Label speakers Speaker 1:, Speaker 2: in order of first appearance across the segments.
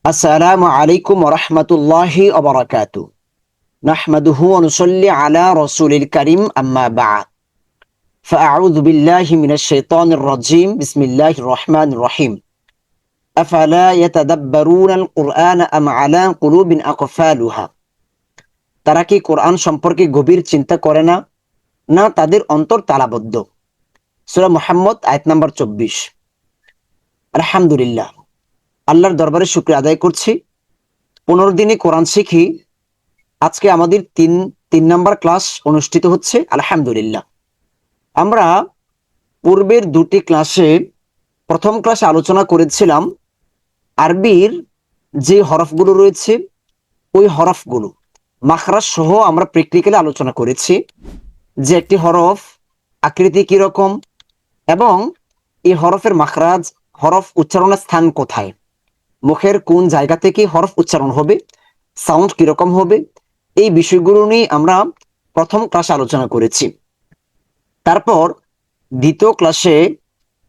Speaker 1: আসসালামু আলাইকুম ওয়া রাহমাতুল্লাহি ওয়া বারাকাতুহু। নাহমাদুহু ওয়া নুসাল্লি আলা রাসূলিল কারীম আম্মা বা'দ। ফাআউযু বিল্লাহি মিনাশ শাইতানির রাজীম। বিসমিল্লাহির রহমানির রহিম। আফালা ইয়াতাদাব্বারুনাল কুরআনা আম আলা কুলুবিন আকফালুহা। তারা কি কোরআন সম্পর্কে গভীর চিন্তা করে না, না তাদের অন্তর তালাবদ্ধ? সূরা মুহাম্মদ আয়াত নাম্বার 24। আলহামদুলিল্লাহ, আল্লাহর দরবারে শুকরিয়া আদায় করছি। 15 দিনে কোরআন শিখি। আজকে আমাদের তিন নাম্বার ক্লাস অনুষ্ঠিত হচ্ছে, আলহামদুলিল্লাহ। আমরা পূর্বের দুটি ক্লাসে, প্রথম ক্লাসে আলোচনা করেছিলাম আরবির যে হরফগুলো রয়েছে ওই হরফগুলো মাখরাজ সহ আমরা প্র্যাকটিক্যালি আলোচনা করেছি যে একটি হরফ আকৃতি কিরকম এবং এই হরফের মাখরাজ, হরফ উচ্চারণের স্থান কোথায়, মুখের কোন জায়গা থেকে হরফ উচ্চারণ হবে, সাউন্ড কিরকম হবে, এই বিষয়গুলো নিয়ে আমরা প্রথম ক্লাসে আলোচনা করেছি। তারপর দ্বিতীয় ক্লাসে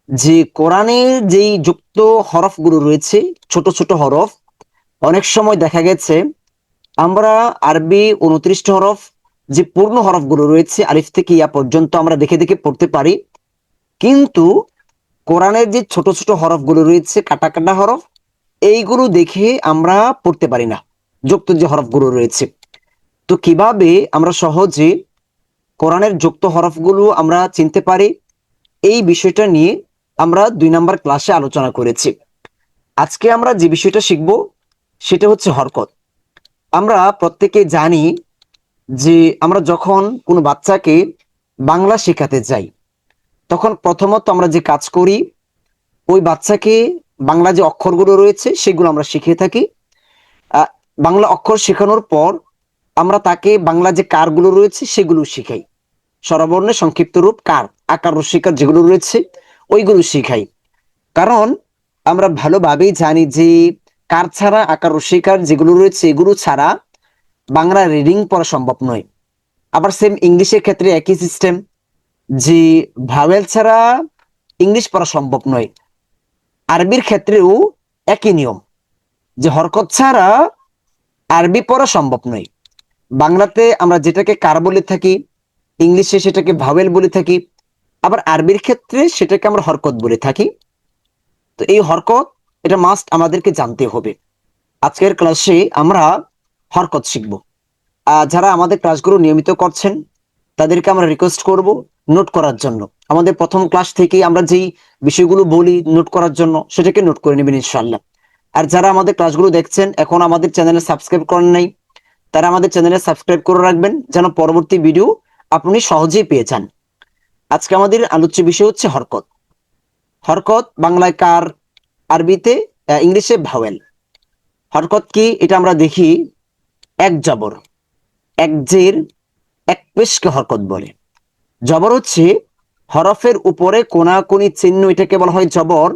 Speaker 1: যে কোরআনের যেই যুক্ত হরফগুলো রয়েছে, ছোট ছোট হরফ, অনেক সময় দেখা গেছে আমরা আরবি 29 হরফ যে পূর্ণ হরফগুলো রয়েছে আলিফ থেকে ইয়া পর্যন্ত আমরা দেখে দেখে পড়তে পারি, কিন্তু কোরআনের যে ছোট ছোট হরফগুলো রয়েছে, কাটা কাটা হরফ, এইগুলো দেখে আমরা পড়তে পারি না, যুক্ত যে হরফগুলো রয়েছে। তো কিভাবে আমরা সহজে কোরআনের যুক্ত হরফগুলো আমরা চিনতে পারি, এই বিষয়টা নিয়ে আমরা 2 নাম্বার ক্লাসে আলোচনা করেছি। আজকে আমরা যে বিষয়টা শিখব সেটা হচ্ছে হরকত। আমরা প্রত্যেকে জানি যে আমরা যখন কোনো বাচ্চাকে বাংলা শেখাতে যাই, তখন প্রথমত আমরা যে কাজ করি, ওই বাচ্চাকে বাংলা যে অক্ষরগুলো রয়েছে সেগুলো আমরা শিখিয়ে থাকি। বাংলা অক্ষর শেখানোর পর আমরা তাকে বাংলা যে কারগুলো রয়েছে সেগুলো শিখাই। স্বরবর্ণের সংক্ষিপ্ত রূপ কার, আকার রসিকার যেগুলো রয়েছে ওইগুলো শিখাই। কারণ আমরা ভালোভাবেই জানি যে কার ছাড়া, আকার রসিকার যেগুলো রয়েছে এগুলো ছাড়া বাংলা রিডিং পড়া সম্ভব নয়। আবার সেম ইংলিশের ক্ষেত্রে একই সিস্টেম, যে ভাওয়েল ছাড়া ইংলিশ পড়া সম্ভব নয়। আরবির ক্ষেত্রেও একই নিয়ম, যে হরকত ছাড়া আরবি পড়া সম্ভব নয়। বাংলাতে আমরা যেটাকে কার বলে থাকি, ইংলিশে সেটাকে ভাওয়েল বলে থাকি, আবার আরবির ক্ষেত্রে সেটাকে আমরা হরকত বলে থাকি। তো এই হরকত, এটা মাস্ট আমাদেরকে জানতে হবে। আজকের ক্লাসে আমরা হরকত শিখব। যারা আমাদের ক্লাসগুলো নিয়মিত করছেন তাদেরকে আমরা রিকোয়েস্ট করব নোট করার জন্য। আমাদের প্রথম ক্লাস থেকে আমরা যেই বিষয়গুলো বলি নোট করার জন্য, সেটাকে নোট করে নেবেন ইনশাআল্লাহ। আর যারা আমাদের ক্লাসগুলো দেখছেন এখন আমাদের চ্যানেলে সাবস্ক্রাইব করেন নাই, তারা আমাদের চ্যানেলে সাবস্ক্রাইব করে রাখবেন, যেন পরবর্তী ভিডিও আপনি সহজেই পেয়ে যান। আজকে আমাদের আলোচ্য বিষয় হচ্ছে হরকত। হরকত বাংলায় কার, আরবিতে ইংলিশে ভাওয়েল। হরকত কি এটা আমরা দেখি। এক জবর, এক জের, এক পেশকে হরকত বলে। জবর হচ্ছে হরফের উপরে কোনাকুনি চিহ্ন, এটাকে বলা হয় জবর।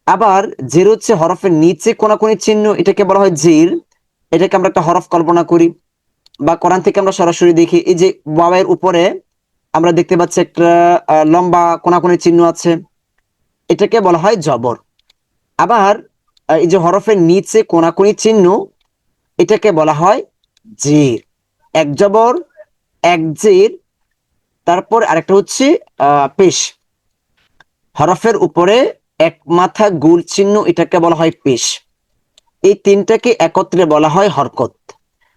Speaker 1: আবার জের হচ্ছে হরফের নিচে কোনাকুনি চিহ্ন, এটাকে বলা হয় জির। এটাকে আমরা একটা হরফ কল্পনা করি, বা কোরআন থেকে আমরা সরাসরি দেখি। এই যে ওয়াওয়ের উপরে আমরা দেখতে পাচ্ছি একটা লম্বা কোনাকুনি চিহ্ন আছে, এটাকে বলা হয় জবর। আবার এই যে হরফের নিচে কোনাকুনি চিহ্ন, এটাকে বলা হয় জির। এক জবর, এক জির, তারপর আরেকটা হচ্ছে পেশ। হরফের উপরে এক মাথা গোল চিহ্ন, এটাকে বলা হয় পেশ। এই তিনটাকে একত্রে বলা হয় হরকত।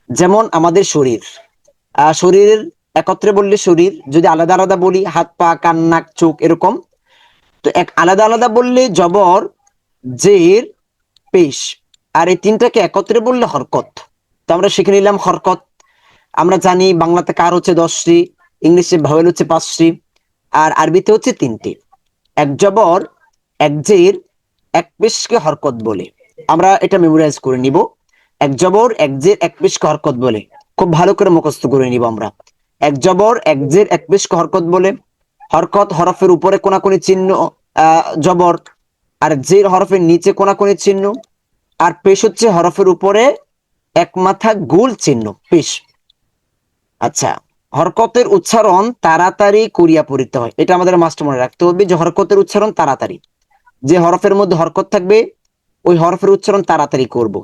Speaker 1: যেমন আমাদের শরীর, শরীরের একত্রে বললে শরীর, যদি আলাদা আলাদা বলি হাত পা কান নাক চোখ এরকম, তো এক আলাদা আলাদা বললে জবর, জের, পেশ। আর এই তিনটাকে একত্রে বললে হরকত। তো আমরা শিখে নিলাম হরকত। আমরা জানি বাংলাতে কার হচ্ছে 10টি, ইংলিশে ভাওয়েল হচ্ছে 5টি, আর আরবিতে হচ্ছে 3টি। এক জবর, এক জের, এক পেশকে হরকত বলে। আমরা এটা মেমোরাইজ করে নিব। এক জবর, এক জের, এক পেশকে হরকত বলে। খুব ভালো করে মুখস্থ করে নিব আমরা। এক জবর, এক জের, এক পেশকে হরকত বলে। হরকত হরফের উপরে কোনাকুনি চিহ্ন জবর, আর জের হরফের নিচে কোনাকুনি চিহ্ন, আর পেশ হচ্ছে হরফের উপরে এক মাথা গোল চিহ্ন, পেশ। আচ্ছা, হরকতের উচ্চারণ তাড়াতাড়ি করিয়া পড়িতে হয়, এটা আমাদের মাস্ট মনে রাখতে হবে, যে হরকতের উচ্চারণ তাড়াতাড়ি। যে হরফের মধ্যে হরকত থাকবে ওই হরফের উচ্চারণ তাড়াতাড়ি করব।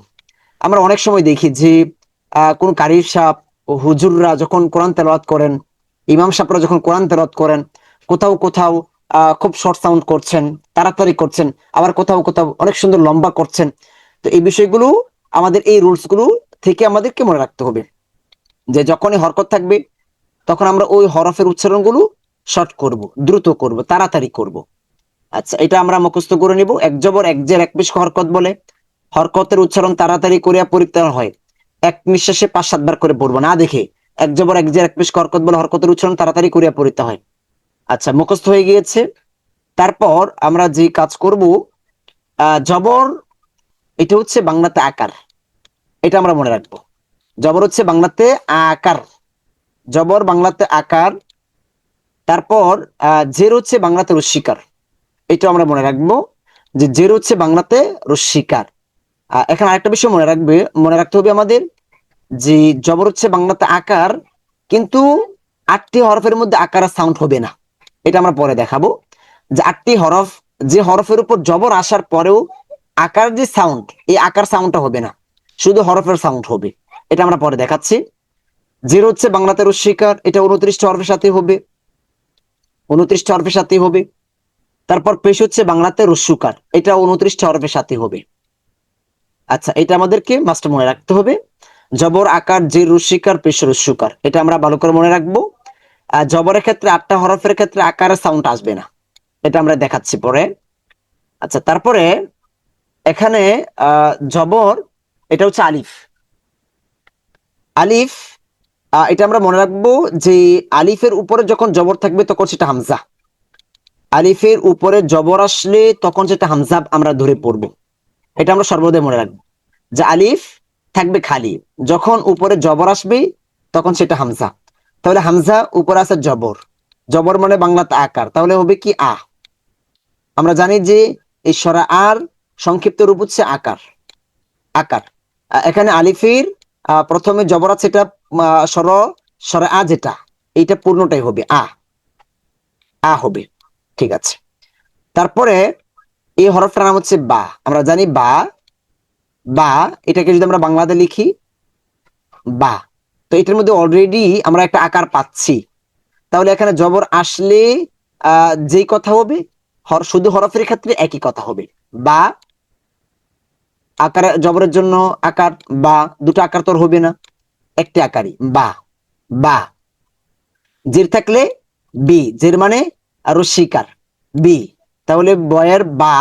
Speaker 1: আমরা অনেক সময় দেখি যে কোন কারির সাহেব ও হুজুররা যখন কোরআন তেলাওয়াত করেন, ইমাম সাহেবরা যখন কোরআন তেলাওয়াত করেন, কোথাও কোথাও খুব শর্ট সাউন্ড করছেন, তাড়াতাড়ি করছেন, আবার কোথাও কোথাও অনেক সুন্দর লম্বা করছেন। তো এই বিষয়গুলো আমাদের এই রুলস গুলো থেকে আমাদেরকে মনে রাখতে হবে যে যখনই হরকত থাকবে তখন আমরা ওই হরফের উচ্চারণগুলো শর্ট করব, দ্রুত করব, তাড়াতাড়ি করব। আচ্ছা, এটা আমরা মুখস্থ করে নিব। এক জবর এক জের এক পেশ হরকত বলে। হরকতের উচ্চারণ তাড়াতাড়ি করিয়া পড়িতে হয়, এক নিঃশ্বাসে 5-7 বার করে পড়বো না দেখে। এক জবর এক জের এক পেশ হরকত বলে হরকতের উচ্চারণ তাড়াতাড়ি করিয়া পড়িতে হয়। আচ্ছা, মুখস্থ হয়ে গিয়েছে। তারপর আমরা যে কাজ করব, জবর এটা হচ্ছে বাংলাতে আকার, এটা আমরা মনে রাখবো। জবর হচ্ছে বাংলাতে আকার, জবর বাংলাতে আকার। তারপর জের হচ্ছে বাংলাতে রস্বীকার, এটা আমরা মনে রাখবো যে জের হচ্ছে বাংলাতে রস্বীকার। এখানে আরেকটা বিষয় মনে রাখতে হবে আমাদের, যে জবর হচ্ছে বাংলাতে আকার, কিন্তু 8টি হরফের মধ্যে আকার সাউন্ড হবে না। এটা আমরা পরে দেখাবো যে 8টি হরফ, যে হরফের উপর জবর আসার পরেও আকার যে সাউন্ড, এই আকার সাউন্ডটা হবে না, শুধু হরফের সাউন্ড হবে। এটা আমরা পরে দেখাচ্ছি। জের হচ্ছে বাংলাতে রস্বীকার, এটা 29টি হরফের সাথে হবে, 29টি হরফের সাথে হবে। তারপর পেশ হচ্ছে বাংলাতে রস্যুকার, এটা 29টি হরফের সাথে হবে। আচ্ছা, এটা আমাদেরকে মাস্ট মনে রাখতে হবে। জবর আকার জের রস্যিকার পেশ রস্যুকার, এটা আমরা ভালো করে মনে রাখবো। জবরের ক্ষেত্রে 8টা হরফের ক্ষেত্রে আকারের সাউন্ড আসবে না, এটা আমরা দেখাচ্ছি পরে। আচ্ছা, তারপরে এখানে জবর, এটা হচ্ছে আলিফ। আলিফ, এটা আমরা মনে রাখবো যে আলিফের উপরে যখন জবর থাকবে তখন সেটা হামজা। আলিফের উপরে জবর আসলে তখন সেটা হামজা আমরা ধরে পড়বো, এটা আমরা সর্বদাই মনে রাখবো যে আলিফ থাকবে খালি, যখন উপরে জবর আসবে তখন সেটা হামজা। তাহলে হামজা উপরে আছে জবর, জবর মানে বাংলাতে আকার, তাহলে হবে কি আ। আমরা জানি যে এই সরা আর সংক্ষিপ্ত রূপ হচ্ছে আকার, আকার। এখানে আলিফের প্রথমে জবর আছে, এটা সর সরা আ, যেটা এইটা পূর্ণটাই হবে আ, আ হবে। ঠিক আছে। তারপরে এই হরফটার নাম হচ্ছে বা। আমরা জানি বা, বা এটাকে যদি আমরা বাংলাতে লিখি বা, তো এটার মধ্যে অলরেডি আমরা একটা আকার পাচ্ছি। তাহলে এখানে জবর আসলে যেই কথা হবে, শুধু হরফের ক্ষেত্রে একই কথা হবে। বা আকার, জবরের জন্য আকার বা, দুটো আকার তোর হবে না, একটি আকারই বা, বা। জের থাকলে বি, জের মানে রস্বীকার বি, তাহলে বয়ের বা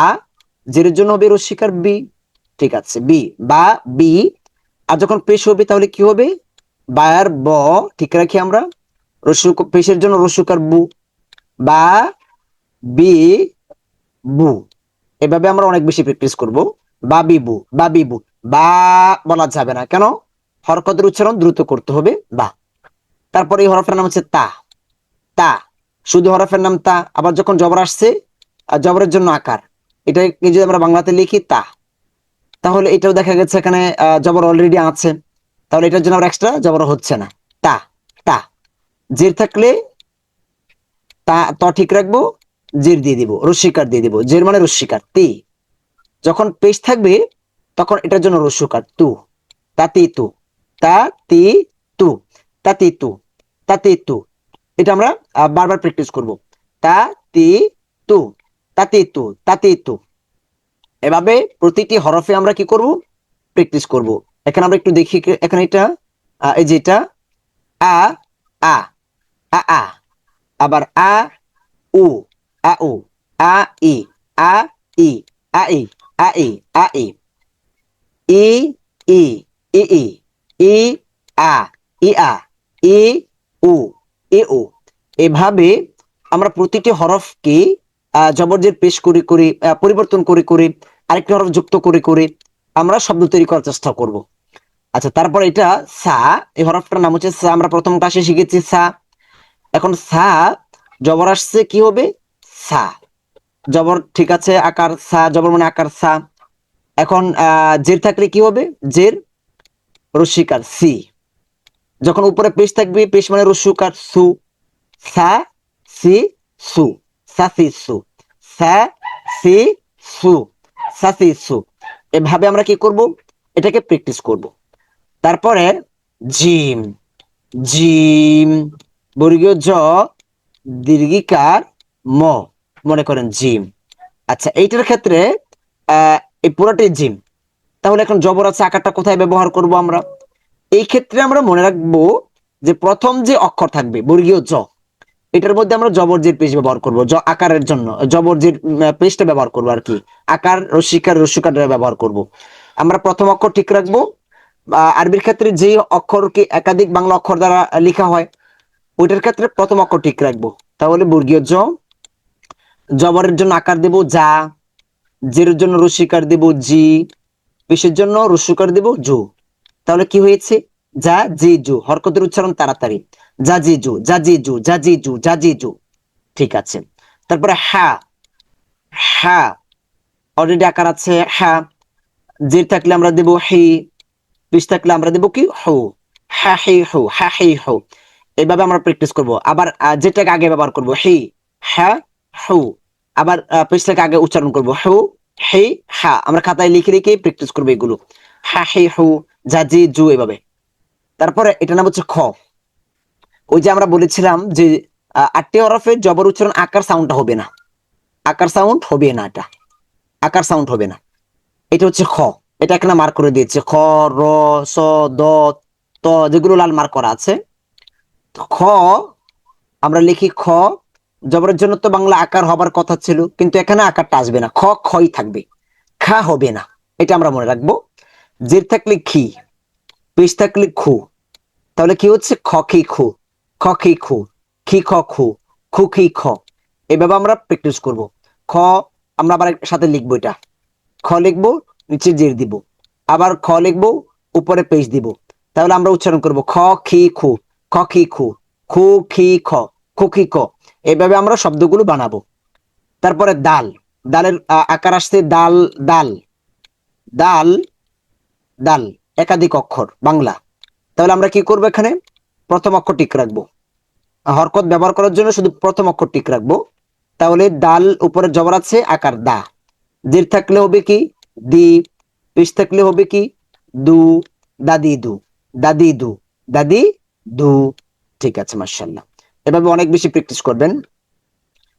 Speaker 1: জের জন্য হবে রস্বীকার বি। ঠিক আছে, বি বা বি। আর যখন পেশ হবে তাহলে কি হবে, বায়ার ব, ঠিক রাখি আমরা, রস্যু পেশের জন্য রস্যুকার বু, বা বি বু। এভাবে আমরা অনেক বেশি প্র্যাকটিস করব। বা বিবু, বা বিবু। বা বলা যাবে না, কেন? হরকতের উচ্চারণ দ্রুত করতে হবে বা। তারপরে এই হরফের নাম হচ্ছে তা, তা শুধু হরফের নাম তা। আবার যখন জবর আসছে, জবরের জন্য আকার, এটাকে যদি আমরা বাংলাতে লিখি তা, তাহলে এটাও দেখা গেছে এখানে জবর অলরেডি আছে, তাহলে এটার জন্য আবার এক্সট্রা জবর হচ্ছে না। তা, তা। জের থাকলে তা ত ঠিক রাখবো, জের দিয়ে দিব, রস্বীকার দিয়ে দিব, জের মানে রস্বীকার তি। যখন পেশ থাকবে তখন এটার জন্য রস্যকার তু, তাতি তু, তা তি তু, তাতি তু, তাতি তু। এটা আমরা বারবার প্র্যাকটিস করব। তা তি তু, তাতি তু, তাতি তু। এভাবে প্রতিটি হরফে আমরা কি করব, প্র্যাকটিস করব। এখানে আমরা একটু দেখি, এখানে এটা এই যেটা আ, আ, আ, আ, আবার আ উ, আ উ, আ ই, আ ই, আ ই, আ ই, আ ই, ই ই, ই ই, ই আ, ই আ, ই উ, ই উ। এভাবে আমরা প্রতিটি হরফকে জবরজের পেশ করে করে, পরিবর্তন করে করে, আরেকটি হরফ যুক্ত করে করে আমরা শব্দ তৈরি করার চেষ্টা করব। আচ্ছা, তারপর এটা সা, এই হরফটার নাম হচ্ছে সা। আমরা প্রথম ক্লাসে শিখেছি সা। এখন সা জবর আসছে, কি হবে, সা জবর, ঠিক আছে, আকার সা, জবর মানে আকার সা। এখন জের থাকলে কি হবে, জের রস্বীকার সি। যখন উপরে পেশ থাকবে, পেশ মানে রস্যুকার সু, সা সি সু, সা সি সু, সা সি সু, সা সি সু। এভাবে আমরা কি করব, এটাকে প্র্যাকটিস করব। তারপরে জিম, জিম বর্গীয় জ দীর্ঘিকার ম, মনে করেন জিম। আচ্ছা, এইটার ক্ষেত্রে আহ এই পুরোটাই জিম। তাহলে এখন জবর আছে, আকারটা কোথায় ব্যবহার করব আমরা? এই ক্ষেত্রে আমরা মনে রাখবো যে প্রথম যে অক্ষর থাকবে বর্গীয় জ, এটার মধ্যে আমরা জবরজির পেশ ব্যবহার করব, আকারের জন্য জবরজির পেশটা ব্যবহার করব আর কি। আকার রস্যিকার রস্যকার ব্যবহার করব। আমরা প্রথম অক্ষর ঠিক রাখবো। আরবির ক্ষেত্রে যে অক্ষরকে একাধিক বাংলা অক্ষর দ্বারা লেখা হয়, ওইটার ক্ষেত্রে প্রথম অক্ষর ঠিক রাখবো। তাহলে বর্গীয় জ, জবরের জন্য আকার দেব যা, জের জন্য রস্যিকার দেব জি, পেশের জন্য রস্যকার দেব জু। তাহলে কি হয়েছে? যা জি জু, হরকতের উচ্চারণ তাড়াতাড়ি। যা জি জু, যা জি জু, যা জি জু, যা জি জু। ঠিক আছে। তারপরে হ্যাঁ, হ্যাঁ অলরেডি আকার আছে হ্যাঁ। জের থাকলে আমরা দেব হি, পেশ থাকলে আমরা দেব কি হু। হ্যাঁ হি হু, হ্যাঁ হি হু। এইভাবে আমরা প্র্যাকটিস করব। আবার যেটাকে আগে ব্যবহার করব হি, হ্যাঁ হু। আবার পেশটাকে আগে উচ্চারণ করব হু, হি, হ্যাঁ। আমরা খাতায় লিখে লিখে প্র্যাকটিস করবো এগুলো। হ্যাঁ হি হু, যা জি জু, এভাবে। তারপরে এটা নাম হচ্ছে খ। ওই যে আমরা বলেছিলাম যে 8টি হরফের জবর উচ্চারণ আকার সাউন্ডটা হবে না, আকার সাউন্ড হবে না, এটা আকার সাউন্ড হবে না। এটা হচ্ছে খ। এটা এখানে মার্ক করে দিয়েছে, খ, র, স, দ, ত, যেগুলো লাল মার্ক করা আছে। খ আমরা লিখি খ, জবরের জন্য তো বাংলা আকার হবার কথা ছিল, কিন্তু এখানে আকারটা আসবে না, খ খই থাকবে, খা হবে না। এটা আমরা মনে রাখবো। জের থাকলে খি, পেশ থাকলে খু। তাহলে কি হচ্ছে? খ খি খু, খ খি খু, খি খ খু, খু খি খ। এভাবে আমরা প্র্যাকটিস করব। খ আমরা আবার সাথে লিখবো, এটা খ লিখবো, নিচে জের দিব, আবার খ লিখবো, উপরে পেশ দিব। তাহলে আমরা উচ্চারণ করব খ খি খু, খ খি খু, খু খি খ, খু খি ক। এইভাবে আমরা শব্দগুলো বানাবো। তারপরে দাল, দালের আকার আসছে দাল, দাল, দাল, দাল একাধিক অক্ষর বাংলা। তাহলে আমরা কি করবো? এখানে প্রথম অক্ষর ঠিক রাখবো। হরকত ব্যবহার করার জন্য শুধু প্রথম অক্ষর ঠিক রাখবো। তাহলে দাল উপরে জবর আছে, আকার দা। জের থাকলে হবে কি দি, পেশ থাকলে হবে কি দু, দাদি দু, দাদি দু, দাদি দু। ঠিক আছে, মাশাআল্লাহ। এভাবে অনেক বেশি প্র্যাকটিস করবেন,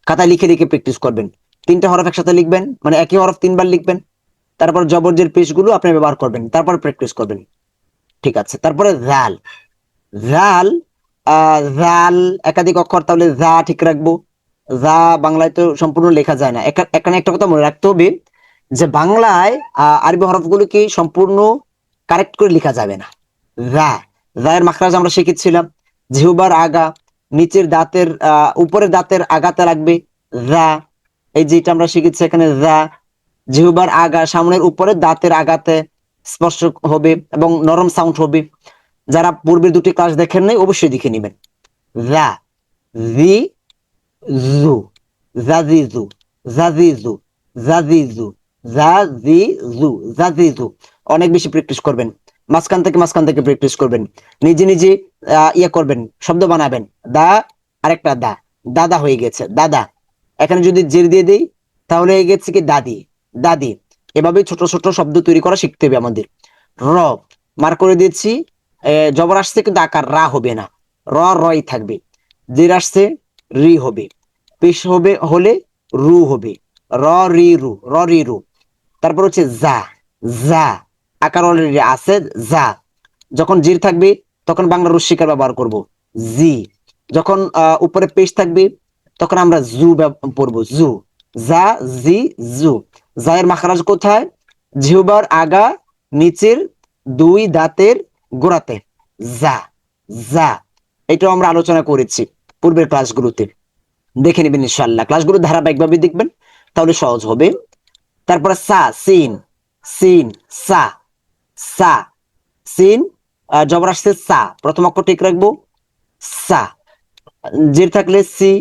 Speaker 1: খাতায় লিখে লিখে প্র্যাকটিস করবেন। 3টা হরফ একসাথে লিখবেন, মানে একই হরফ 3বার লিখবেন। তারপর জবরজের পেশগুলো আপনি ব্যবহার করবেন, তারপর প্র্যাকটিস করবেন। ঠিক আছে। তারপরে জাল, জাল, জাল একাধিক অক্ষর, তাহলে যা ঠিক রাখবো। যা বাংলায় তো সম্পূর্ণ লেখা যায় না। এখানে একটা কথা মনে রাখতে হবে যে বাংলায় আরবি হরফগুলোকে সম্পূর্ণ কারেক্ট করে লেখা যাবে না। যা, জায়ের মাখরাজ আমরা শিখেছিলাম, জিহ্বার আগা নিচের দাঁতের উপরের দাঁতের আগাতে লাগবে যা। এই যেটা আমরা শিখেছি এখানে যা, জিহ্বার আগা সামনের উপরের দাঁতের আগাতে স্পর্শ হবে এবং নরম সাউন্ড হবে। যারা পূর্বের দুটি ক্লাস দেখেন নাই অবশ্যই দেখে নেবেন। যা, জি জু, জাজিজু, জাজিজু, জাজিজু, জাজিজু, জাজিজু। অনেক বেশি প্র্যাকটিস করবেন, মাঝখান থেকে প্র্যাকটিস করবেন। নিজে নিজে ইয়ে করবেন, শব্দ বানাবেন। দা, আরেকটা দা, দাদা হয়ে গেছে দাদা। এখানে যদি জের দিয়ে দিই তাহলে হয়ে গেছে কি দাদি, দাদি। এভাবে ছোট ছোট শব্দ তৈরি করা শিখতে হবে আমাদের। র মার করে দিচ্ছি, জবর আসছে কিন্তু আকার রা হবে না, র রই থাকবে। জের আসছে রি হবে, পেশ হবে হলে রু হবে, র রি রু, র রি রু। তারপর হচ্ছে যা, যা আকার অলরেডি আছে যা। যখন জির থাকবে তখন বাংলা রস্যিকার ব্যবহার করব জি। যখন উপরে পেশ থাকবে তখন আমরা জু পড়বো জু। যা জি জু। জায়ের মাখরাজ কোথায়? জিহ্বার আগা নিচের দুই দাঁতের গোড়াতে। যা, যা। এটাও আমরা আলোচনা করেছি পূর্বের ক্লাসগুলোতে, দেখে নেবেন ইনশাআল্লাহ। ক্লাসগুলো ধারাবাহিকভাবে দেখবেন, তাহলে সহজ হবে। তারপরে সা, সিন, সিন, সা, সা, সিন জবর আসছে সা, প্রথম অক্ষর ঠিক রাখবো সা। জের থাকলে সি,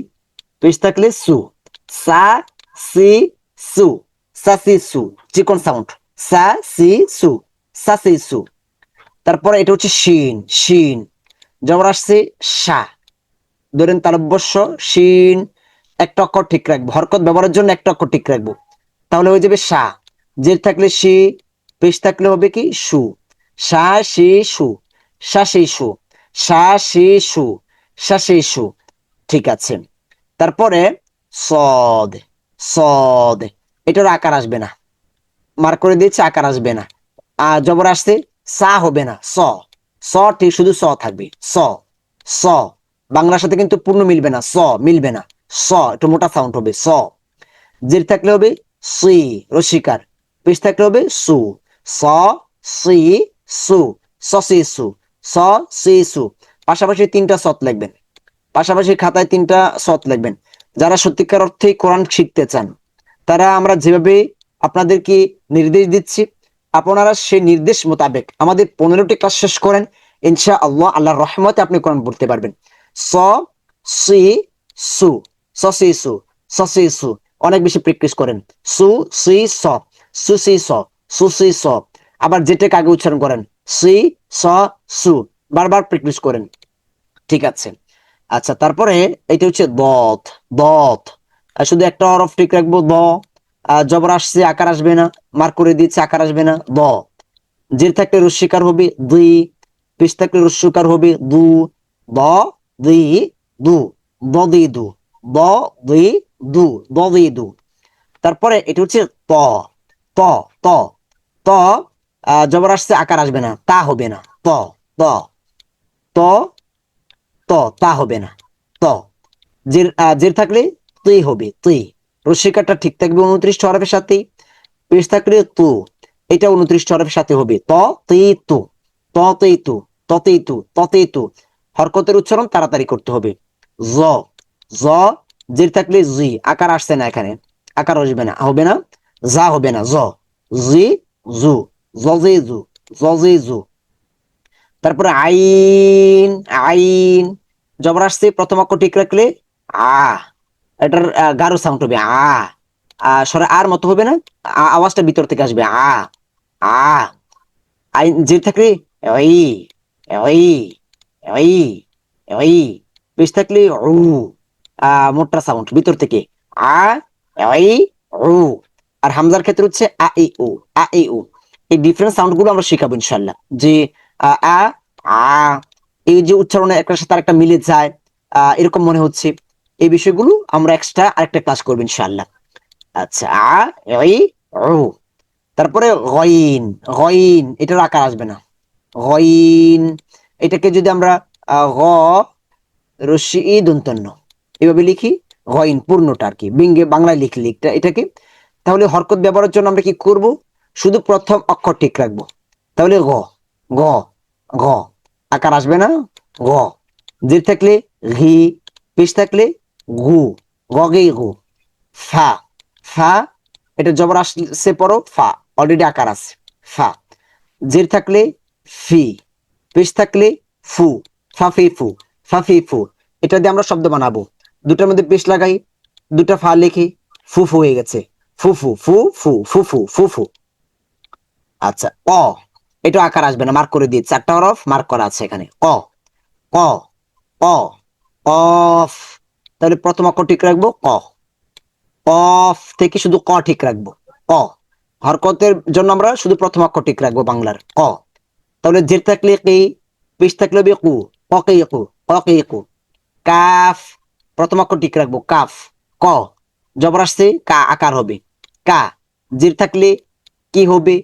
Speaker 1: পেশ থাকলে সু। সা, সি, সু, সা সি সু, চিকন সাউন্ড। সা সি সু, সা সি সু। তারপরে এটা হচ্ছে শিন, শিন জবর আসছে সা, ধরেন তালব্যস্য শিন, একটা অক্ষর ঠিক রাখবো, হরকত ব্যবহারের জন্য একটা অক্ষর ঠিক রাখবো, তাহলে হয়ে যাবে সা। জের থাকলে শি, পেশ থাকলে হবে কি সু, সা শি সু, সা শি সু, সা শি সু, সা শি সু। ঠিক আছে, তারপরে সদ, সদ, এটার আকার আসবে না, মার্ক করে দিয়েছে, আকার আসবে না। আর জবর আসছে, সা হবে না, স, স ঠিক শুধু স থাকবে, স, স। বাংলার সাথে কিন্তু পূর্ণ মিলবে না, স মিলবে না, স একটু মোটা সাউন্ড হবে, স। জের থাকলে হবে সি, রসিকার। পেশ থাকলে হবে সু, স সি সু, সসি সু, স সি সু। পাশাপাশি তিনটা সৎ লিখবেন, পাশাপাশি খাতায় তিনটা সৎ লিখবেন। যারা সত্যিকার অর্থে কোরআন শিখতে চান, তারা আমরা যেভাবে আপনাদেরকে নির্দেশ দিচ্ছি, আপনারা সেই নির্দেশ মোতাবেক আমাদের 15টি ক্লাস শেষ করেন, ইনশা আল্লাহ, আল্লাহর রহমতে আপনি কোরআন পড়তে পারবেন। স সি সু, সসি সু, সসি সু, অনেক বেশি প্র্যাকটিস করেন। সু সি স, সু সি স, সু সি স। আবার যেটাকে আগে উচ্চারণ করেন, সি স সু, বারবার প্র্যাকটিস করেন। ঠিক আছে, আচ্ছা, তারপরে এটা হচ্ছে দত, দত। শুধু একটা হরফ ঠিক রাখবো, দ। জবর আসছে, আকার আসবে না, মার্ক করে দিচ্ছে, আকার আসবে না, দ। জের থাকলে রস্বীকার হবে দুই, পেশ থাকলে রস্বীকার হবে দু, দ দুই দু, দ দি দু, দ দুই দু, দ দি দু। তারপরে এটা হচ্ছে ত, ত, ত, ত। জবর আসছে, আকার আসবে না, তা হবে না, ত, ত, ত, ত, তা হবে না, ত। জের জের থাকলে তুই হবে, তুই। রস্বীকারটা ঠিক থাকবে 29 হরফের সাথে। পেশ থাকলে তু, এটা 29 হরফের সাথে হবে, ত তুই তু, ত তুই তু, ততেই তু, ততেই তু। হরকতের উচ্চারণ তাড়াতাড়ি করতে হবে। জ, জ। জের থাকলে জি, আকার আসছে না এখানে, আকার আসবে না, হবে না, যা হবে না, জ, জি জু, জজে জু, জজে জু। তারপরে আইন, আইন। জবর আসছে, প্রথম অক্ষর ঠিক রাখলে আ, এটার গাঢ় সাউন্ড হবে আ। সরে আর মতো হবে না, আওয়াজটা ভিতর থেকে আসবে আ, আ। আইন যে থাকলে ওই, ওই, ওই, ওই। পেশ থাকলে উ, মোটা সাউন্ড ভিতর থেকে আ, ওই, উ। আর হামজার ক্ষেত্রে হচ্ছে আ ই উ, আ ই উ। এই ডিফারেন্ট সাউন্ড গুলো আমরা শিখাবো ইনশাল্লাহ, যে আ, আ, আ, এই যে উচ্চারণে একটার সাথে আরেকটা মিলে যায়, এরকম মনে হচ্ছে, এই বিষয়গুলো আমরা এক্সট্রা আরেকটা ক্লাস করবো ইনশাল্লাহ। আচ্ছা, আ, ওই, উ। তারপরে গইন, গইন, এটার আকার আসবে না, গইন। এটাকে যদি আমরা গ রস্যি ই দন্তন্য এভাবে লিখি, গইন পূর্ণটা আর কি, বিঙ্গে বাংলায় লিখলি এটাকে, তাহলে হরকত ব্যবহারের জন্য আমরা কি করব, শুধু প্রথম অক্ষর ঠিক রাখবো। তাহলে গ, গ, গ, আকার আসবে না, গ। জের থাকলে ঘি, পেশ থাকলে গু, গগে গু। ফা, ফা, এটা জবর আসছে পরও ফা, অলরেডি আকার আছে, ফা। জের থাকলে ফি, পেশ থাকলে ফু, ফাফি ফু, ফাফি ফু। এটা দিয়ে আমরা শব্দ বানাবো, দুটার মধ্যে পেশ লাগাই, দুটা ফা লিখি, ফুফু হয়ে গেছে, ফুফু, ফু ফু, ফুফু, ফুফু। আচ্ছা, অ, এটা আকার আসবে না, মার্ক করে দিয়ে, 4টা হরফ মার্ক করা আছে এখানে, অ, অ, অ, অফ। তাহলে প্রথম অক্ষর ঠিক রাখবো ক, অফ থেকে শুধু ক ঠিক রাখবো, ক। হরকতের জন্য আমরা শুধু প্রথম অক্ষর ঠিক রাখবো বাংলার, ক। তাহলে জের থাকলে কি, পেশ থাকলে হবে কু, ককে কু, ককে কু। কাফ, প্রথম অক্ষর ঠিক রাখবো, কাফ, ক। জবর আসছে, কা, আকার হবে, কা। জের থাকলে কি হবে,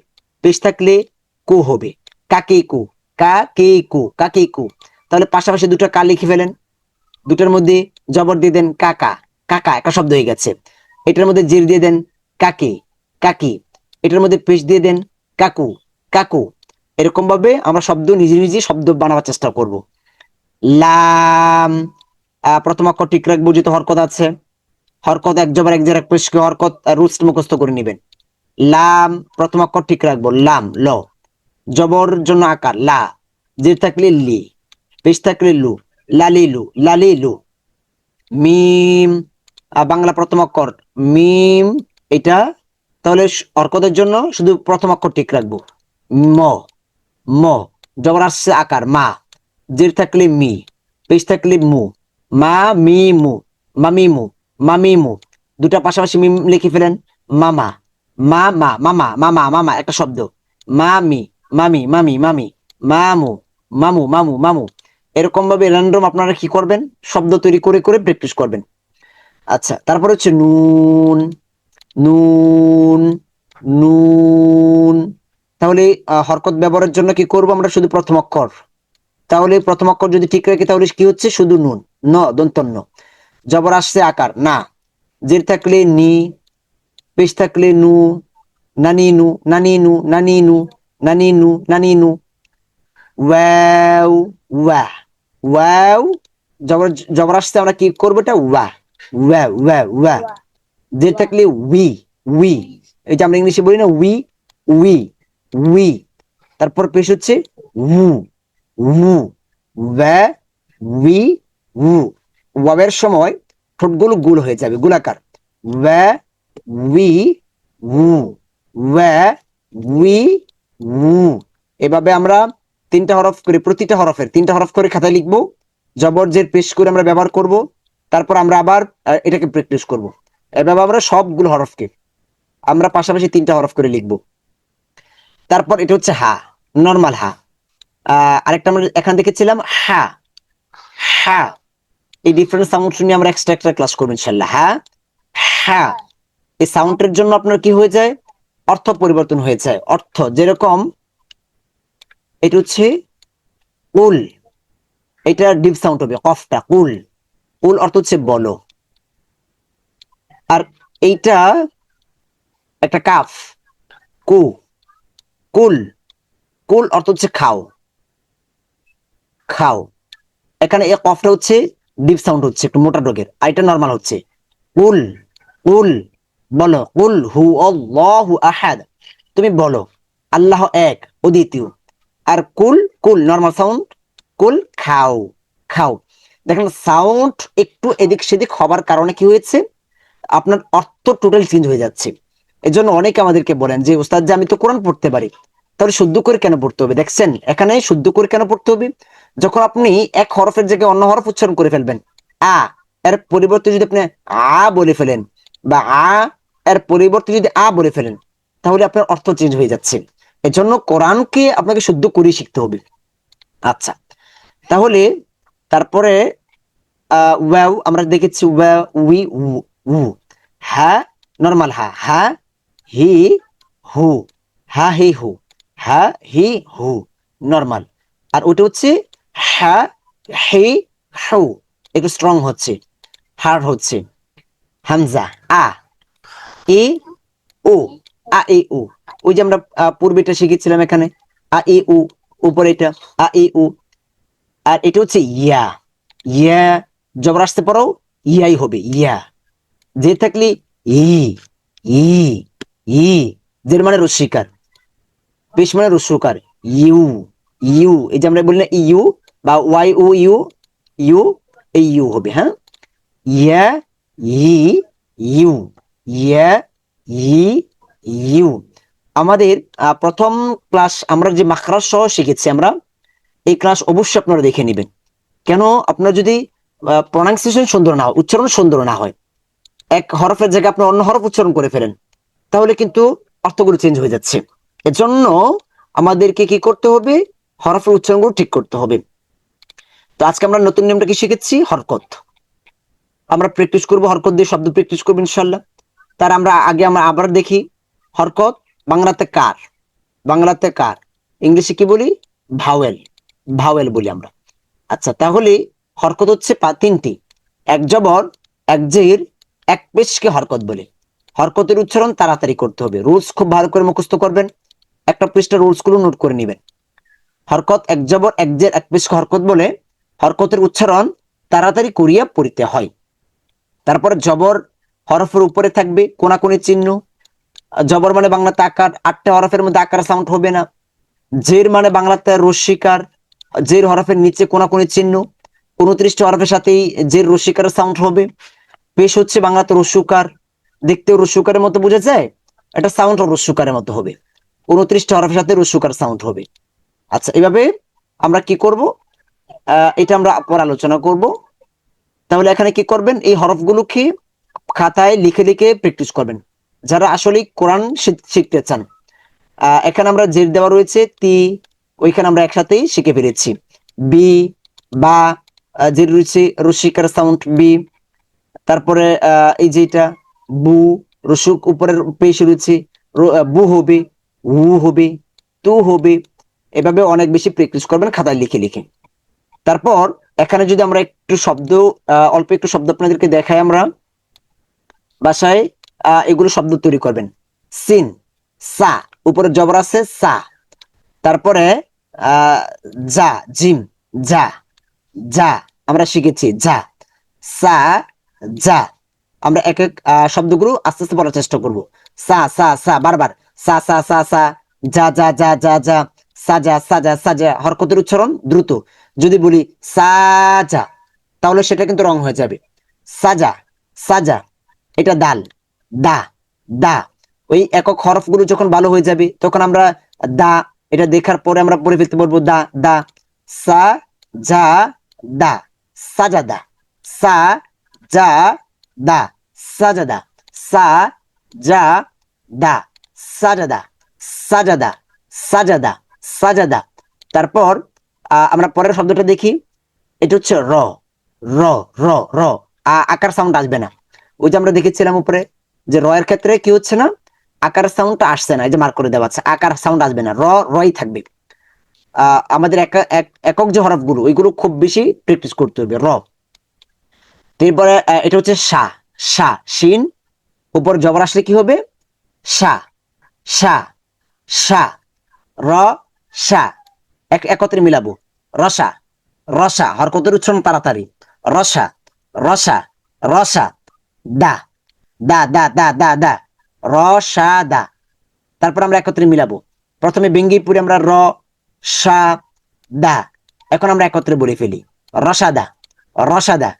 Speaker 1: পেশ থাকলে কু হবে, কাকে কু, কা কে কু, কাকে কু। তাহলে পাশাপাশি দুটো কা লিখে ফেলেন, দুটার মধ্যে জবর দিয়ে দেন কাকা, কাকা একটা শব্দ হয়ে গেছে। এটার মধ্যে জের দিয়ে দেন কাকে, কাকি। এটার মধ্যে পেশ দিয়ে দেন কাকু, কাকু। এরকম ভাবে আমরা শব্দ নিজে নিজে শব্দ বানাবার চেষ্টা করব। লাম, প্রথম অক্ষর ঠিক রাখবো, যেহেতু হরকত আছে, হরকত এক জবর এক জের এক পেশকে হরকত রুলস মুখস্থ করে নেবেন। লাম, প্রথম অক্ষর ঠিক রাখবো, লাম, ল। জবর জন্য আকার লা, জের থাকলে লি, পেশ থাকলে লু, লালিলু, লালিলু। মিম, বাংলা প্রথম অক্ষর মিম, এটা। তাহলে অর্কদের জন্য শুধু প্রথম অক্ষর ঠিক রাখবো, ম, ম। জবর আসছে আকার মা, জের থাকলে মি, পেশ থাকলে মু, মা মি মু, মামি মু, মামি মু। দুটা পাশাপাশি মিম লিখে ফেলেন, মামা, মা মা, মামা, মামা, মামা একটা শব্দ। মামি, মামি, মামি, মামি, মামু, মামু, মামু, মামু। এরকম ভাবে র্যান্ডম আপনারা কি করবেন, শব্দ তৈরি করে করে প্র্যাকটিস করবেন। আচ্ছা, তারপর হচ্ছে নুন, নুন, নুন। তাহলে হরকত ব্যবহারের জন্য কি করব আমরা, শুধু প্রথম অক্ষর। তাহলে প্রথম অক্ষর যদি ঠিক রাখি তাহলে কি হচ্ছে, শুধু নুন, ন দন্তন্য। জবর আসছে আকার না, জের থাকলে নি, পেশ থাকলে নু, নানি নু, নানি নু, নানি নু, নানি নু, নানি নু। ওয়াও, ওয়া, ওয়াও। জবর, জবর আসছে আমরা কি করবো, এটা ওয়া, ওয়া, ওয়া, ওয়া। যে থাকলে উই, উই। এই যে আমরা ইংলিশে বলি না উই, উই, উই। তারপর পেশ হচ্ছে উ, উ, ওয়া, উই, উ। ওয়াবের সময় ঠোঁটগুলো গোল হয়ে যাবে, গোলাকার। ওয়া, উই, উ, ওয়া, উই, উ। এভাবে আমরা তিনটা হরফ করে, প্রতিটা হরফের তিনটা হরফ করে খাতায় লিখবো। জবর জের পেশ করে আমরা ব্যবহার করব। তারপর আমরা আবার এটাকে প্র্যাকটিস করব। এভাবে আমরা সবগুলো হরফকে আমরা পাশাপাশি তিনটা হরফ করে লিখবো। তারপর এটা হচ্ছে হা, নর্মাল হা। আরেকটা আমরা এখান দেখেছিলাম হা, হা। এই ডিফারেন্ট সাউন্ড নিয়ে আমরা এক্সট্রা একটা ক্লাস করবো ইনশাল্লাহ। হা, হা। এই সাউন্ডের জন্য আপনার কি হয়ে যায়, অর্থ পরিবর্তন হয়ে যায়। অর্থ যেরকম, এটা হচ্ছে উল, এটা ডিপ সাউন্ড হবে, কফটা কুল। কুল অর্থ হচ্ছে বলো। আর এইটা একটা কাফ, কু, কুল। কুল অর্থ হচ্ছে খাও, খাও। এখানে এই কফটা হচ্ছে ডিপ সাউন্ড, হচ্ছে একটু মোটা ডগের, আর এটা নরমাল হচ্ছে কুল, কুল বলো। কুল হু আল্লাহু আহাদ, তুমি বলো আল্লাহ এক অদ্বিতীয়। আর কুল, কুল নরমাল সাউন্ড, কুল খাও, খাও। দেখেন সাউন্ড একটু এদিক সেদিক হবার কারণে কি হয়েছে, আপনার অর্থ টোটাল চেঞ্জ হয়ে যাচ্ছে। এজন্য অনেকে আমাদেরকে বলেন যে ওস্তাদ যে আমি তো কোরআন পড়তে পারি, তাহলে শুদ্ধ করে কেন পড়তে হবে? দেখছেন এখানে শুদ্ধ করে কেন পড়তে হবে, যখন আপনি এক হরফের জায়গায় অন্য হরফ উচ্চারণ করে ফেলবেন, আ এর পরিবর্তে যদি আপনি আ বলে ফেলেন, বা আ এর পরিবর্তে যদি আ বলে ফেলেন, তাহলে আপনার অর্থ চেঞ্জ হয়ে যাচ্ছে। এজন্য কোরআনকে আপনাকে শুদ্ধ করে শিখতে হবে। আচ্ছা, তাহলে তারপরে ওয়াও আমরা দেখেছি, ওয়া, উই, উ, উ। হা, নরমাল হা, হা, হি, হু, হা, হি, হু, হা, হি, হু, নরমাল। আর ওটা হচ্ছে হা, হি, হু, একটু স্ট্রং হচ্ছে, হার্ড হচ্ছে। হামজা, আ, ই, উ, আ, ই, উ। ওই যে আমরা পূর্বেটা শিখেছিলাম এখানে, আ, ই, উ, উপরে এটা আ, ই, উ। আর এটা হচ্ছে ইয়া, ইয়া। জবর আসতে পারো ইয়াই হবে, ইয়া। যে থাকলে ই, ই, ই। জের মানে রস্বীকার, পেশ মানে রস্যকার, ইউ, ইউ। এই যে আমরা বলি না ইউ, বা ওয়াই ও ইউ, ইউ, এই ইউ হবে। হ্যাঁ, ইয়া, ই, ইউ, ইয়া, ই, ইউ। আমাদের প্রথম ক্লাস আমরা যে মাখরাজ সহ শিখেছি আমরা, এই ক্লাস অবশ্যই আপনারা দেখে নেবেন। কেন, আপনার যদি প্রনাউন্সিয়েশন সুন্দর না হয়, উচ্চারণ সুন্দর না হয়, এক হরফের জায়গায় আপনি অন্য হরফ উচ্চারণ করে ফেলেন, তাহলে কিন্তু অর্থগুলো চেঞ্জ হয়ে যাচ্ছে। এজন্য আমাদেরকে কি করতে হবে, হরফের উচ্চারণগুলো ঠিক করতে হবে। তো আজকে আমরা নতুন নিয়মটা কি শিখেছি, হরকত। আমরা প্র্যাকটিস করব, হরকত দিয়ে শব্দ প্র্যাকটিস করবো ইনশাল্লাহ। তার আমরা আগে আমরা আবার দেখি, হরকত বাংলাতে কার, বাংলাতে কার, ইংলিশে কি বলি, ভাওয়েল, ভাওয়েল বলি আমরা। আচ্ছা, তাহলে হরকত হচ্ছে তিনটি, এক জবর, এক জের, এক পেশকে হরকত বলে। হরকতের উচ্চারণ তাড়াতাড়ি করতে হবে, রুলস খুব ভালো করে মুখস্থ করবেন, একটা পৃষ্ঠা রুলস গুলো নোট করে নেবেন। হরকত এক জবর, এক জের, এক পেশকে হরকত বলে। হরকতের উচ্চারণ তাড়াতাড়ি করিয়া পড়িতে হয়। তারপরে জবর হরফের উপরে থাকবে কোনাকুনি চিহ্ন। জবর মানে বাংলাতে আকার, 8টা হরফের মধ্যে আকার সাউন্ড হবে না। জের মানে বাংলাতে রস্বীকার, জের হরফের নিচে কোনাকুনি চিহ্ন, 29টা হরফের সাথেই জের রস্বীকার সাউন্ড হবে। পেশ হচ্ছে বাংলাতে রস্যকার, দেখতেও রস্যকারের মতো বোঝা যায়, এটা সাউন্ড রস্যকারের মতো হবে, 29টা হরফের সাথে রস্যকার সাউন্ড হবে। আচ্ছা, এভাবে আমরা কি করব, এটা আমরা পর আলোচনা করব। তাহলে এখানে কি করবেন, এই হরফগুলোকে খাতায় লিখে লিখে প্র্যাকটিস করবেন, যারা আসলে কোরআন শিখতে চান। এখানে আমরা জের দেওয়া রয়েছে তি, ওইখানে আমরা একসাথেই শিখে ফেলেছি। বি বা জের রয়েছে রসিকার সাউন্ড বি। তারপরে এই যেটা বু, রসুক উপরের পেশ রয়েছে, বু হবে, হু হবে, তু হবে। এভাবে অনেক বেশি প্র্যাকটিস করবেন খাতায় লিখে লিখে। তারপর এখানে যদি আমরা একটু শব্দ, অল্প একটু শব্দ আপনাদেরকে দেখাই, আমরা বাসায় এগুলো শব্দ তৈরি করবেন। সিন, সা, উপরে জবর আছে সা। তারপরে যা, জিম, যা, যা আমরা শিখেছি যা, সা, যা। আমরা এক এক শব্দগুলো আস্তে আস্তে বলার চেষ্টা করব। সা সা সা, বারবার সা সা সা সা, যা যা যা যা যা, সাজা সাজা সাজা। হরকতের উচ্চারণ দ্রুত। যদি বলি সাজা, তাহলে সেটা কিন্তু রং হয়ে যাবে। সাজা সাজা, এটা দাল, দা দা। ওই একক হরফগুলো যখন ভালো হয়ে যাবে তখন আমরা দা, এটা দেখার পরে আমরা পড়ে ফেলতে পারবো দা দা। সা যা দা, সাজাদা, সা যা দা, সাজাদা, সা যা দা, সাজাদা, সাজাদা, সাজাদা, সাজাদা। তারপর আমরা পরের শব্দটা দেখি। এটা হচ্ছে র, র, র, র। আকার সাউন্ড আসবে না। ওই যে আমরা দেখেছিলাম উপরে যে র এর ক্ষেত্রে কি হচ্ছে না, আকার সাউন্ডটা আসছে না। এই যে মার্ক করে দেওয়া আছে, আকার সাউন্ড আসবে না, র রই থাকবে। আমাদের একক যে হরফগুলো ওইগুলো খুব বেশি প্র্যাকটিস করতে হবে। র। এরপরে এটা হচ্ছে সা, সা, শিন, উপর জবর আসলে কি হবে, সা, সা, সা, র, সা। একত্রে মিলাবো, রসা, রসা। হরকতের উচ্চারণ তাড়াতাড়ি, রসা, রসা, রসা। দা, দা দা দা দা দা, রসা দা। তারপর আমরা একত্রে মিলাবো। প্রথমে বেঙ্গিপুরে আমরা র, সা, দা। এখন আমরা একত্রে বলে ফেলি, রসাদা, রসাদা,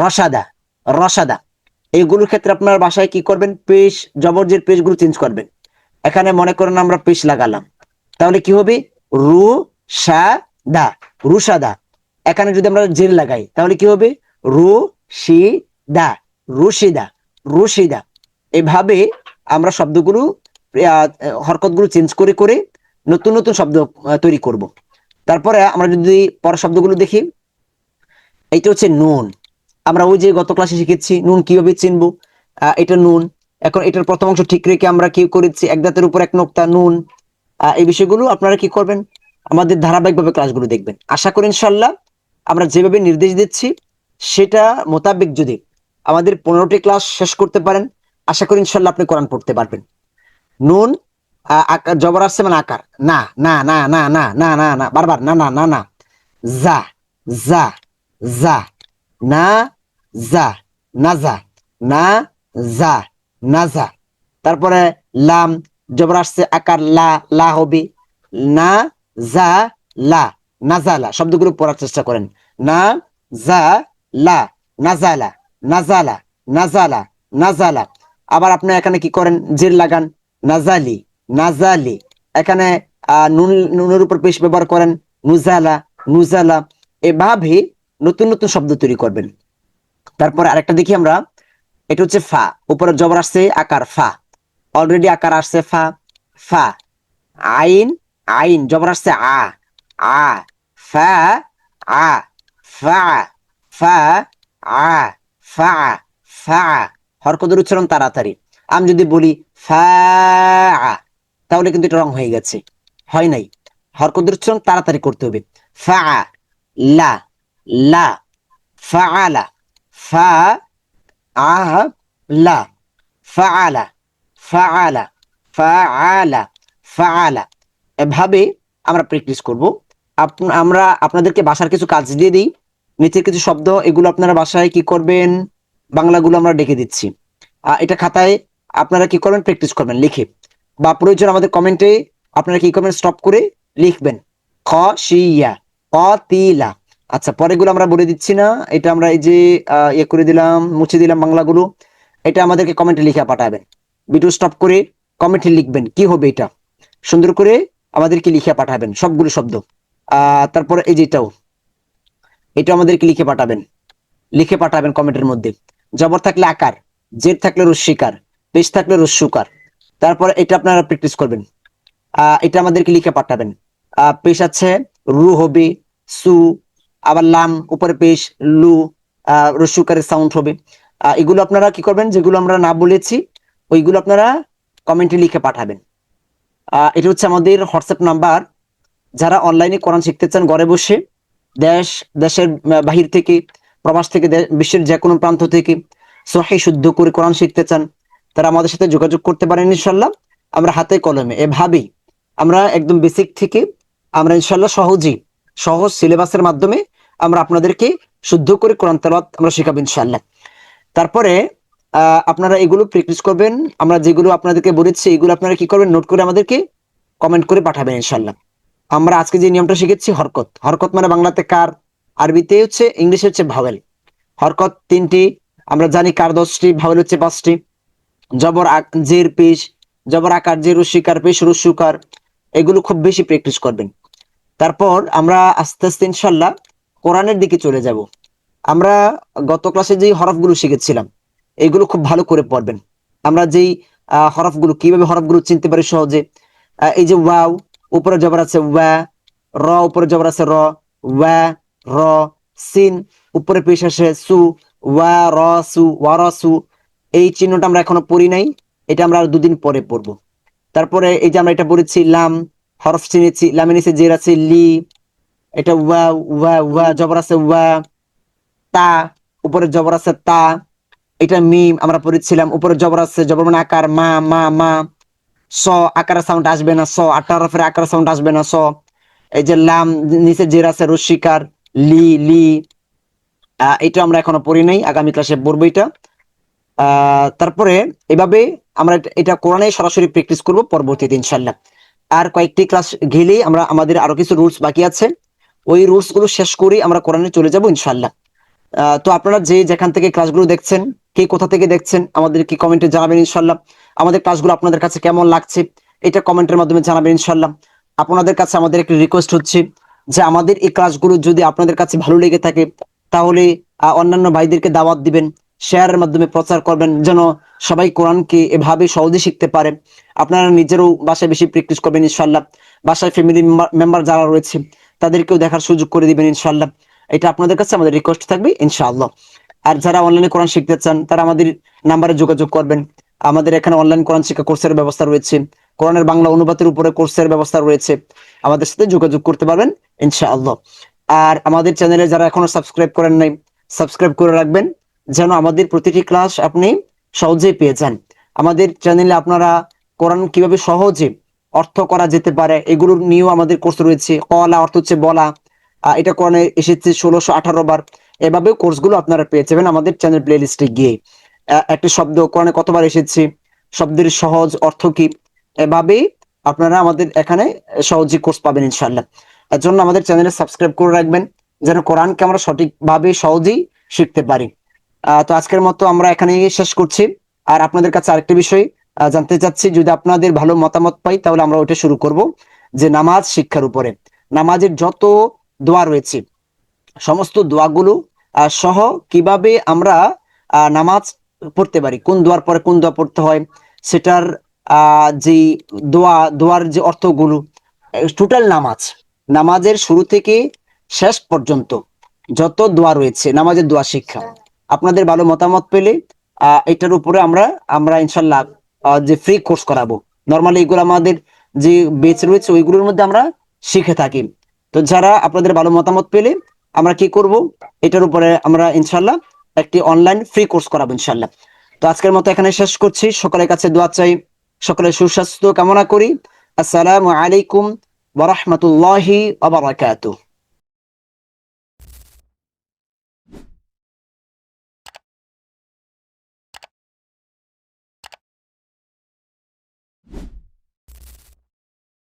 Speaker 1: রসাদা, রসাদা। এইগুলোর ক্ষেত্রে আপনার বাসায় কি করবেন, পেশ জবরজের পেশগুলো চেঞ্জ করবেন। এখানে মনে করেন আমরা পেশ লাগালাম, তাহলে কি হবে, রু সা দা, রুসাদা। এখানে যদি আমরা জের লাগাই তাহলে কি হবে, রু শি দা, রুশিদা, রুশিদা। এভাবে আমরা শব্দগুলো, হরকতগুলো চেঞ্জ করে করে নতুন নতুন শব্দ তৈরি করব। তারপরে আমরা যদি পরের শব্দগুলো দেখি, এইটা হচ্ছে নুন। আমরা ওই যে গত ক্লাসে শিখেছি নুন কিভাবে চিনবো। এটা নুন। এখন এটার প্রথম অংশ ঠিক রেখে আমরা কি করেছি, এক দাঁতের উপর এক নোক্তা, নুন। এই বিষয়গুলো আপনারা কি করবেন, আমাদের ধারাবাহিকভাবে ক্লাসগুলো দেখবেন। আশা করি ইনশাল্লাহ আমরা যেভাবে নির্দেশ দিচ্ছি সেটা মোতাবেক যদি আমাদের 15টি ক্লাস শেষ করতে পারেন, আশা করি ইনশাল্লাহ আপনি কোরআন পড়তে পারবেন। নুন, জবর আসছে মানে আকার, না না না না না না না না, বারবার না না না না। যা, যা, যা, না যা, না যা, না যা, না যা। তারপরে লাম, জবর আসছে আকার, লা, লা হবে, না যা লা, নাজালা। শব্দগুলো পড়ার চেষ্টা করেন, না যা লা, নাজালা, নাজালা, নাজালা, নাজালা। আবার আপনি এখানে কি করেন, জের লাগান, নাজালি, নাজালি। এখানে নুন, নুনের উপর পেশ ব্যবহার করেন, নুজালা, নুজালা। এভাবে নতুন নতুন শব্দ তৈরি করবেন। তারপর আরেকটা দেখি আমরা, এটা হচ্ছে ফা, উপরে জবর আসছে আকার, ফা, অলরেডি আকার আসছে ফা, ফা। আইন, আইন, জবর আসছে আ, আ, ফা, আ, ফা, ফা, আ, ফা, ফা। হরকতের উচ্চারণ তাড়াতাড়ি। আমি যদি বলি ফা, তাহলে কিন্তু এটা রং হয়ে গেছে, হয় নাই। হরকতের উচ্চারণ তাড়াতাড়ি করতে হবে। ফা, লা, লা, ফাআলা, ফা, আ, লা, ফাআলা, ফাআলা, ফাআলা, ফাআলা। এভাবে আমরা প্র্যাকটিস করব। আমরা আপনাদেরকে বাসার কিছু কাজ দিয়ে দিই, নিচের কিছু শব্দ, এগুলো আপনারা বাসায় কি করবেন, বাংলাগুলো আমরা ডেকে দিচ্ছি। এটা খাতায় আপনারা কি করবেন, প্র্যাকটিস করবেন লিখে, বা প্রয়োজন আমাদের কমেন্টে আপনারা কি করবেন, স্টপ করে লিখবেন। খ শিয়া, তিলা। আচ্ছা, পরেগুলো আমরা বলে দিচ্ছি না, এটা আমরা এই যে ইয়ে করে দিলাম, মুছে দিলাম বাংলাগুলো। এটা আমাদেরকে কমেন্টে লিখে পাঠাবেন। ভিডিও স্টপ করে কমেন্টে লিখবেন কি হবে, এটা সুন্দর করে আমাদেরকে লিখে পাঠাবেন সবগুলো শব্দ। তারপরে এই যেটাও, এটা আমাদেরকে লিখে পাঠাবেন, লিখে পাঠাবেন কমেন্টের মধ্যে। জবর থাকলে আকার, জের থাকলে রস্বীকার, পেশ থাকলে রস্যুকার। তারপরে এটা আপনারা প্র্যাকটিস করবেন। এটা আমাদেরকে লিখে পাঠাবেন। পেশ আছে রু হবে সু, আবার লাম উপরে পেশ লু, রসুকারের সাউন্ড হবে। এগুলো আপনারা কি করবেন, যেগুলো আমরা না বলেছি ওইগুলো আপনারা কমেন্টে লিখে পাঠাবেন। এটা হচ্ছে আমাদের হোয়াটসঅ্যাপ নাম্বার। যারা অনলাইনে কোরআন শিখতে চান ঘরে বসে, দেশের বাহির থেকে, প্রবাস থেকে, বিশ্বের যে কোনো প্রান্ত থেকে সহিহ শুদ্ধ করে কোরআন শিখতে চান, তারা আমাদের সাথে যোগাযোগ করতে পারেন ইনশাল্লাহ। আমরা হাতে কলমে এভাবেই আমরা একদম বেসিক থেকে আমরা ইনশাল্লাহ সহজ সিলেবাসের মাধ্যমে আমরা আপনাদেরকে শুদ্ধ করে কোরআন তেলাওয়াত আমরা শেখাবো ইনশাল্লাহ। তারপরে আপনারা এগুলো প্র্যাকটিস করবেন। আমরা যেগুলো আপনাদেরকে বলেছি এগুলো আপনারা কি করবেন, নোট করে আমাদেরকে কমেন্ট করে পাঠাবেন ইনশাল্লাহ। আমরা আজকে যে নিয়মটা শিখেছি হরকত, হরকত মানে বাংলাতে কার, আরবিতে হচ্ছে, ইংলিশে হচ্ছে ভাওয়েল। হরকত 3টি, আমরা জানি কার 10টি, ভাওয়েল হচ্ছে 5টি। জবর জের পেশ, জবর আকার জের রস্বীকার পেশ রস্যুকার, এগুলো খুব বেশি প্র্যাকটিস করবেন। তারপর আমরা আস্তে আস্তে ইনশাল্লাহ কোরআনের দিকে চলে যাব। আমরা গত ক্লাসে যে হরফগুলো শিখেছিলাম এগুলো খুব ভালো করে পড়বেন। আমরা যেই হরফগুলো, কিভাবে হরফগুলো চিনতে পারি সহজে, এই যে ওয়াও উপরে জবর আছে ওয়া, র উপরে জবর আছে র, ওয়া র, সিন উপরে পেশ আসে সু, ওয়া র সু, ওয়া র সু। এই চিহ্নটা আমরা এখনো পড়ি নাই, এটা আমরা আর 2 দিন পরে পড়বো। তারপরে এই যে আমরা এটা পড়েছি লাম, হরফ চিনেছি, লামের নিচে জের আছে লি, এটা ওয়া ওয়া ওয়া জবর আছে ওয়া, তা উপরে জবর আছে তা, এটা মিম আমরা পড়েছিলাম, উপরে জবর আছে, জবর মানে আকার, মা মা মা, স আকারের সাউন্ড আসবে না, স আটার হরফের আকারের সাউন্ড আসবে না, স। এই যে লাম নিচে জের আছে রস্বীকার লি লি, এটা আমরা এখনো পড়ি নাই, আগামী ক্লাসে পড়বো এটা। তারপরে এভাবে আমরা এটা কোরআনে সরাসরি প্র্যাকটিস করব পরবর্তীতে ইনশাল্লাহ। আর কয়েকটি ক্লাস গেলেই আমরা, আমাদের আরো কিছু রুলস বাকি আছে, ওই রুলস গুলো শেষ করে আমরা কোরআনে চলে যাব ইনশাল্লাহ। তো আপনারা যে যেখান থেকে ক্লাসগুলো দেখছেন, কে কোথা থেকে দেখছেন, আমাদেরকে কমেন্টে জানাবেন ইনশাল্লাহ। আমাদের ক্লাসগুলো আপনাদের কাছে কেমন লাগছে এটা কমেন্টের মাধ্যমে জানাবেন ইনশাল্লাহ। আপনাদের কাছে আমাদের একটি রিকোয়েস্ট হচ্ছে যে আমাদের এই ক্লাসগুলো যদি আপনাদের কাছে ভালো লেগে থাকে তাহলে অন্যান্য ভাইদেরকে দাওয়াত দিবেন, শেয়ারের মাধ্যমে প্রচার করবেন, যেন সবাই কোরআনকে এভাবে সহজে শিখতে পারে। আপনারা নিজেরও বাসায় বেশি প্র্যাকটিস করবেন ইনশাল্লাহ। বাসায় ফ্যামিলি মেম্বার যারা রয়েছে তাদেরকেও দেখার সুযোগ করে দিবেন ইনশাল্লাহ। এটা আপনাদের কাছে আমাদের রিকোয়েস্ট থাকবে ইনশাআল্লাহ। আর যারা অনলাইনে কোরআন শিখতে চান তারা আমাদের নাম্বারে যোগাযোগ করবেন। আমাদের এখানে অনলাইন কোরআন শিক্ষা কোর্সের ব্যবস্থা রয়েছে, কোরআনের বাংলা অনুবাদের উপরে কোর্সের ব্যবস্থা রয়েছে, আমাদের সাথে যোগাযোগ করতে পারবেন ইনশাআল্লাহ। আর আমাদের চ্যানেলে যারা এখনো সাবস্ক্রাইব করেন নাই, সাবস্ক্রাইব করে রাখবেন যেন আমাদের প্রতিটি ক্লাস আপনি সহজেই পেয়ে যান। আমাদের চ্যানেলে আপনারা কোরআন কিভাবে সহজে অর্থ করা যেতে পারে এগুলোর নিয়েও আমাদের কোর্স রয়েছে। কলা অর্থ হচ্ছে বলা, এটা কোরআনে এসেছে 1618 বার। এভাবে কোর্সগুলো আপনারা পেয়ে যাবেন আমাদের চ্যানেল প্লে লিস্টে গিয়ে। একটি শব্দ কোরআনে কতবার এসেছে, শব্দের সহজ অর্থ কি, এভাবেই আপনারা আমাদের এখানে সহজে কোর্স পাবেন ইনশাআল্লাহ। এর জন্য আমাদের চ্যানেলে সাবস্ক্রাইব করে রাখবেন যেন কোরআনকে আমরা সঠিকভাবে সহজেই শিখতে পারি। তো আজকের মতো আমরা এখানেই শেষ করছি। আর আপনাদের কাছে আরেকটা বিষয় জানতে চাচ্ছি, যদি আপনাদের ভালো মতামত পাই তাহলে আমরা ওইটা শুরু করব, যে নামাজ শিক্ষার উপরে। নামাজের যত দোয়া রয়েছে সমস্ত দোয়াগুলো সহ কিভাবে আমরা নামাজ পড়তে পারি, কোন দোয়ার পরে কোন দোয়া পড়তে হয়, সেটার যে দোয়ার যে অর্থগুলো, টোটাল নামাজের শুরু থেকে শেষ পর্যন্ত যত দোয়া রয়েছে নামাজের দোয়া শিক্ষা, আপনাদের ভালো মতামত পেলে এটার উপরে আমরা ইনশাল্লাহ যে ফ্রি কোর্স করাবো। নর্মালি এগুলো আমাদের যে বেচ রয়েছে ওইগুলোর মধ্যে আমরা শিখে থাকি। তো যারা আপনাদের ভালো মতামত পেলে আমরা কি করব, এটার উপরে আমরা ইনশাল্লাহ একটি অনলাইন ফ্রি কোর্স করাবো ইনশাল্লাহ। তো আজকের মতো এখানে শেষ করছি। সকলের কাছে দোয়া চাই, সকলের সুস্বাস্থ্য কামনা করি। আসসালামু আলাইকুম ওয়া রাহমাতুল্লাহি ওয়া বারাকাতুহু।